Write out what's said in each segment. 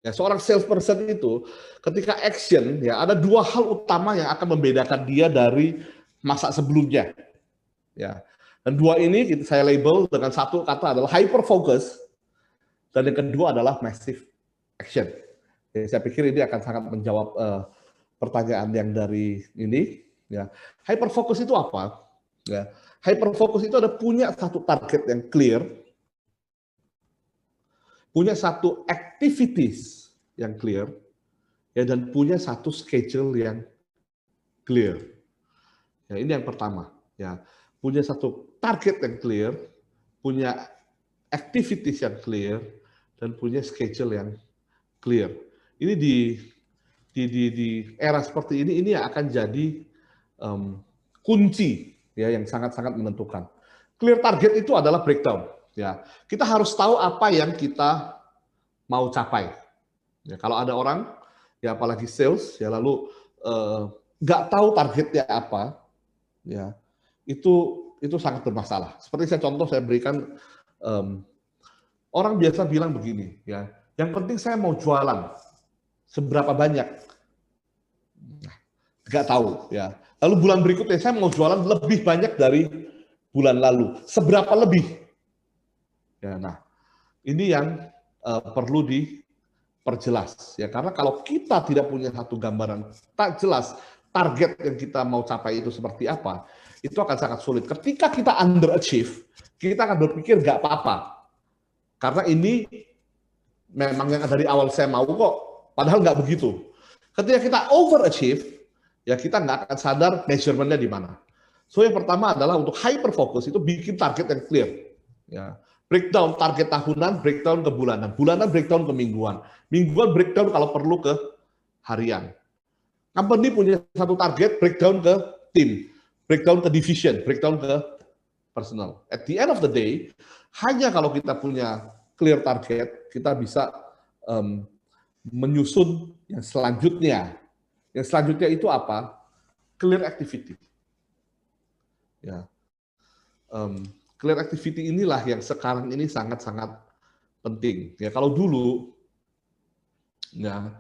Ya, seorang salesperson itu ketika action, ya ada dua hal utama yang akan membedakan dia dari masa sebelumnya. Ya, dan dua ini saya label dengan satu kata adalah hyper focus dan yang kedua adalah massive action. Jadi saya pikir ini akan sangat menjawab pertanyaan yang dari ini. Ya, hyper focus itu apa? Ya, hyper focus itu ada punya satu target yang clear, punya satu activities yang clear, ya, dan punya satu schedule yang clear. Ya, ini yang pertama. Ya, punya satu target yang clear, punya activities yang clear, dan punya schedule yang clear. Ini di era seperti ini yang akan jadi kunci ya yang sangat-sangat menentukan. Clear target itu adalah breakdown. Ya, kita harus tahu apa yang kita mau capai. Ya, kalau ada orang, ya apalagi sales, ya lalu nggak tahu targetnya apa, ya itu sangat bermasalah. Seperti saya berikan orang biasa bilang begini, ya, yang penting saya mau jualan seberapa banyak, nggak tahu, ya. Lalu bulan berikutnya saya mau jualan lebih banyak dari bulan lalu, seberapa lebih, ya. Nah, ini yang perlu diperjelas, ya, karena kalau kita tidak punya satu gambaran tak jelas target yang kita mau capai itu seperti apa, itu akan sangat sulit. Ketika kita underachieve, kita akan berpikir nggak apa-apa, karena ini memang yang dari awal saya mau kok, padahal nggak begitu. Ketika kita overachieve, ya kita nggak akan sadar measurementnya di mana. So yang pertama adalah untuk hyper focus itu bikin target yang clear. Ya, breakdown target tahunan, breakdown ke bulanan, bulanan breakdown ke mingguan, mingguan breakdown kalau perlu ke harian. Company punya satu target, breakdown ke tim, breakdown ke division, breakdown ke personal. At the end of the day, hanya kalau kita punya clear target, kita bisa menyusun yang selanjutnya. Yang selanjutnya itu apa? Clear activity. Ya, clear activity inilah yang sekarang ini sangat-sangat penting. Ya, kalau dulu, ya,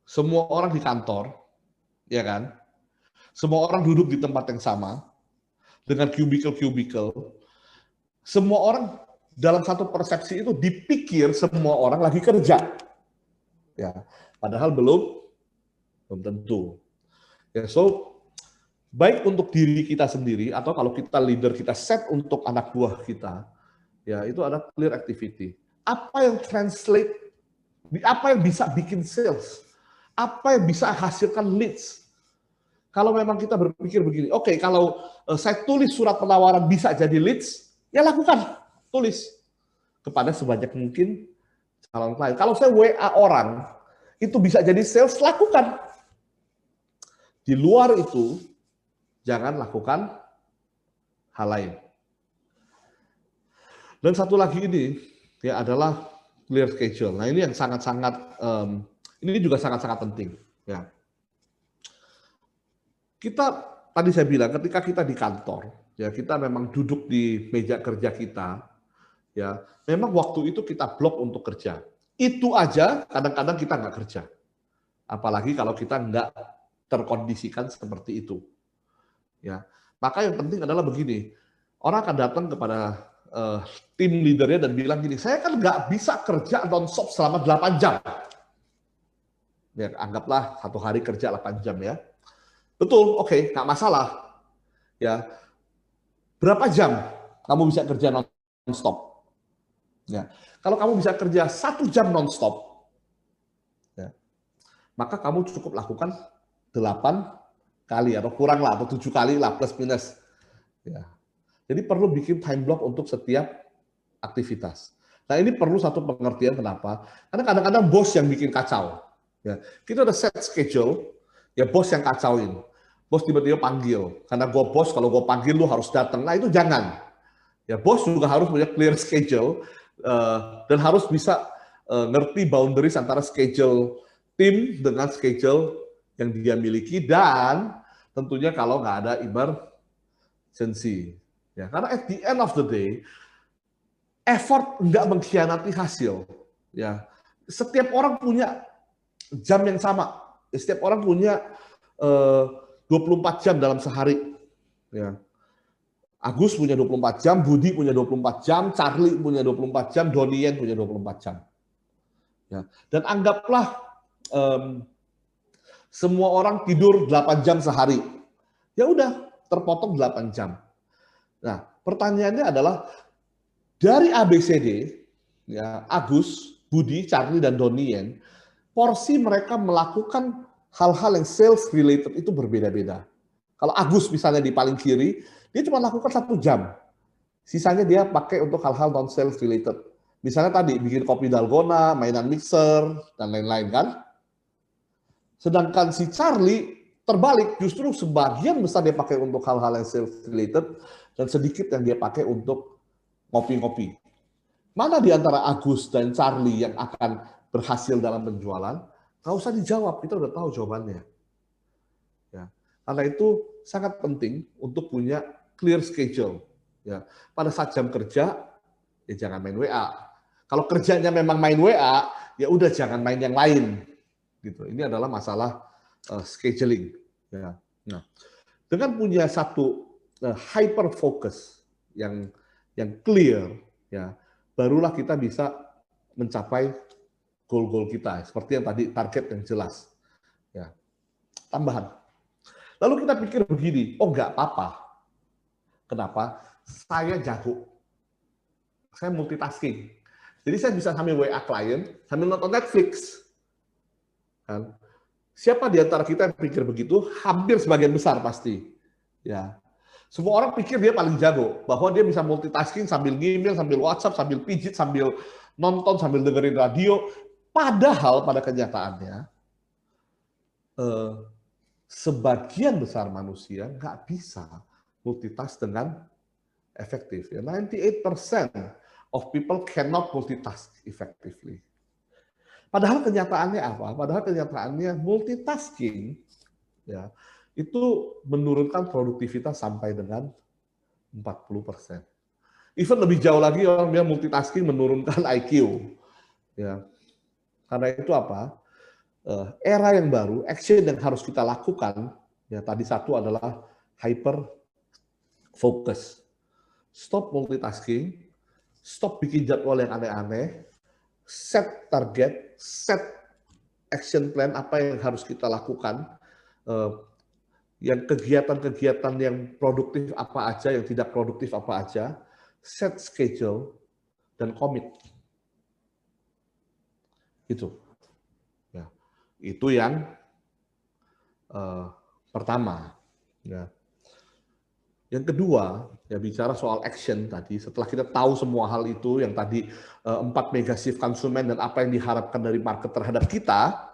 semua orang di kantor, ya kan, semua orang duduk di tempat yang sama dengan cubicle, semua orang dalam satu persepsi itu dipikir semua orang lagi kerja, ya, padahal belum tentu. Ya, so baik untuk diri kita sendiri atau kalau kita leader kita set untuk anak buah kita, ya itu ada clear activity. Apa yang translate, apa yang bisa bikin sales, apa yang bisa hasilkan leads. Kalau memang kita berpikir begini, oke, kalau saya tulis surat penawaran bisa jadi leads, ya lakukan, tulis kepada sebanyak mungkin calon klien. Kalau saya WA orang, itu bisa jadi sales, lakukan. Di luar itu, jangan lakukan hal lain. Dan satu lagi ini ya adalah clear schedule. Nah ini yang sangat-sangat ini juga sangat-sangat penting. Ya. Kita tadi saya bilang ketika kita di kantor, ya kita memang duduk di meja kerja kita, ya memang waktu itu kita blok untuk kerja. Itu aja kadang-kadang kita nggak kerja. Apalagi kalau kita nggak terkondisikan seperti itu. Ya, maka yang penting adalah begini, orang akan datang kepada tim leadernya dan bilang gini, saya kan nggak bisa kerja non-stop selama 8 jam. Ya, anggaplah satu hari kerja 8 jam ya. Betul, oke, nggak masalah. Ya, berapa jam kamu bisa kerja non-stop? Ya, kalau kamu bisa kerja 1 jam non-stop, ya, maka kamu cukup lakukan 8 kali atau kurang lah, atau 7 kali lah plus minus. Ya. Jadi perlu bikin time block untuk setiap aktivitas. Nah ini perlu satu pengertian kenapa? Karena kadang-kadang bos yang bikin kacau. Ya, kita udah set schedule, ya bos yang kacauin. Bos tiba-tiba panggil, karena gue bos, kalau gue panggil lu harus datang. Nah itu jangan. Ya bos juga harus punya clear schedule dan harus bisa ngerti boundaries antara schedule tim dengan schedule yang dia miliki dan tentunya kalau nggak ada emergency. Ya, karena at the end of the day, effort nggak mengkhianati hasil. Ya, setiap orang punya jam yang sama. Setiap orang punya 24 jam dalam sehari. Ya. Agus punya 24 jam, Budi punya 24 jam, Charlie punya 24 jam, Donien punya 24 jam. Ya. Dan anggaplah semua orang tidur 8 jam sehari. Ya udah, terpotong 8 jam. Nah, pertanyaannya adalah dari ABCD, ya, Agus, Budi, Charlie, dan Donien, porsi mereka melakukan hal-hal yang sales related itu berbeda-beda. Kalau Agus misalnya di paling kiri, dia cuma lakukan 1 jam. Sisanya dia pakai untuk hal-hal non-sales related. Misalnya tadi bikin kopi dalgona, mainan mixer, dan lain-lain kan. Sedangkan si Charlie terbalik, justru sebagian besar dia pakai untuk hal-hal yang sales related, dan sedikit yang dia pakai untuk ngopi-ngopi. Mana di antara Agus dan Charlie yang akan berhasil dalam penjualan? Nggak usah dijawab, kita udah tahu jawabannya. Ya. Karena itu sangat penting untuk punya clear schedule. Ya. Pada saat jam kerja, ya jangan main WA. Kalau kerjanya memang main WA, ya udah jangan main yang lain. Gitu. Ini adalah masalah scheduling. Ya. Nah, dengan punya satu hyper focus yang clear, ya, barulah kita bisa mencapai goal-goal kita, seperti yang tadi target yang jelas. Ya. Tambahan. Lalu kita pikir begini, oh nggak apa-apa. Kenapa? Saya jago. Saya multitasking. Jadi saya bisa sambil WA klien, sambil nonton Netflix. Kan? Siapa di antara kita yang pikir begitu? Hampir sebagian besar pasti. Ya. Semua orang pikir dia paling jago, bahwa dia bisa multitasking sambil ngemail, sambil WhatsApp, sambil pijit, sambil nonton, sambil dengerin radio. Padahal pada kenyataannya, sebagian besar manusia nggak bisa multitask dengan efektif. 98% of people cannot multitask effectively. Padahal kenyataannya apa? Padahal kenyataannya multitasking, ya, itu menurunkan produktivitas sampai dengan 40%. Even lebih jauh lagi orang bilang multitasking menurunkan IQ. Ya. Karena itu apa? Era yang baru, action yang harus kita lakukan, ya tadi satu adalah hyper focus. Stop multitasking, stop bikin jadwal yang aneh-aneh, set target, set action plan apa yang harus kita lakukan, yang kegiatan-kegiatan yang produktif apa aja, yang tidak produktif apa aja, set schedule, dan commit. Itu. Ya. Itu yang pertama. Ya. Yang kedua, ya bicara soal action tadi, setelah kita tahu semua hal itu, yang tadi 4 mega shift konsumen dan apa yang diharapkan dari market terhadap kita,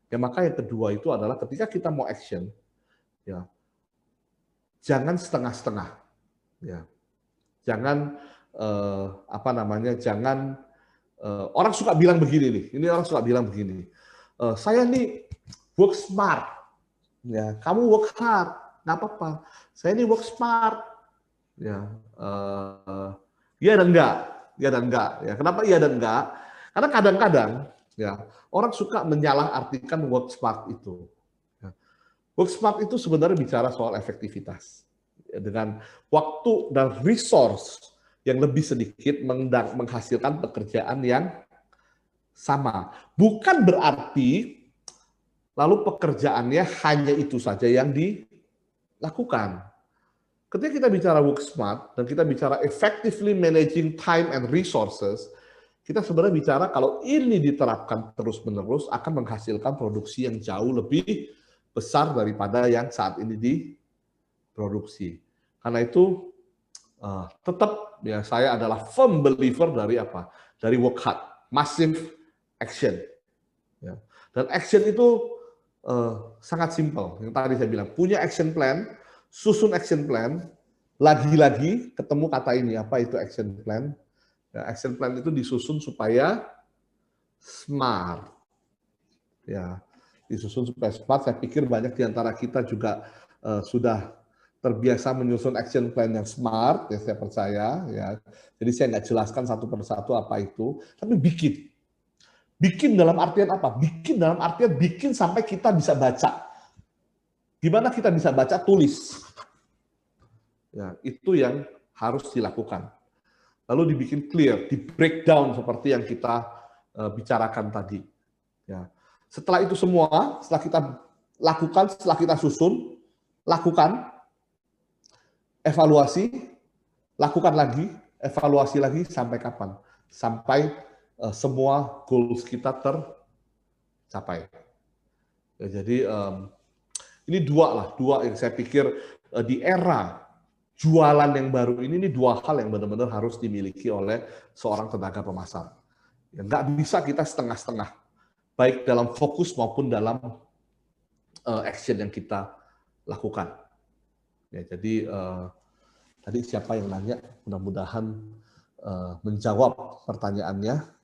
ya maka yang kedua itu adalah ketika kita mau action, ya jangan setengah-setengah, ya jangan jangan orang suka bilang begini nih, ini orang suka bilang begini, saya nih work smart, ya kamu work hard, nggak apa-apa. Saya ini work smart, ya, iya dan enggak, iya dan enggak. Ya, kenapa iya dan enggak? Karena kadang-kadang, ya, orang suka menyalahartikan work smart itu. Ya. Work smart itu sebenarnya bicara soal efektivitas, ya, dengan waktu dan resource yang lebih sedikit menghasilkan pekerjaan yang sama. Bukan berarti lalu pekerjaannya hanya itu saja yang lakukan. Ketika kita bicara work smart dan kita bicara effectively managing time and resources, kita sebenarnya bicara kalau ini diterapkan terus-menerus akan menghasilkan produksi yang jauh lebih besar daripada yang saat ini diproduksi. Karena itu tetap ya saya adalah firm believer dari apa? Dari work hard, massive action. Ya. Dan action itu sangat simpel. Yang tadi saya bilang, punya action plan, susun action plan, lagi-lagi ketemu kata ini, apa itu action plan? Ya, action plan itu disusun supaya smart. Ya, disusun supaya smart. Saya pikir banyak di antara kita juga sudah terbiasa menyusun action plan yang smart, ya saya percaya. Ya. Jadi saya nggak jelaskan satu persatu apa itu, tapi bikin Bikin dalam artian apa? Bikin dalam artian bikin sampai kita bisa baca. Gimana kita bisa baca? Tulis. Ya, itu yang harus dilakukan. Lalu dibikin clear, di breakdown seperti yang kita bicarakan tadi. Ya. Setelah itu semua, setelah kita lakukan, setelah kita susun, lakukan, evaluasi, lakukan lagi, evaluasi lagi, sampai kapan? Sampai semua goals kita tercapai. Ya, jadi ini dua yang saya pikir di era jualan yang baru ini dua hal yang benar-benar harus dimiliki oleh seorang tenaga pemasar. Ya, nggak bisa kita setengah-setengah, baik dalam fokus maupun dalam action yang kita lakukan. Ya, jadi tadi siapa yang nanya, mudah-mudahan menjawab pertanyaannya.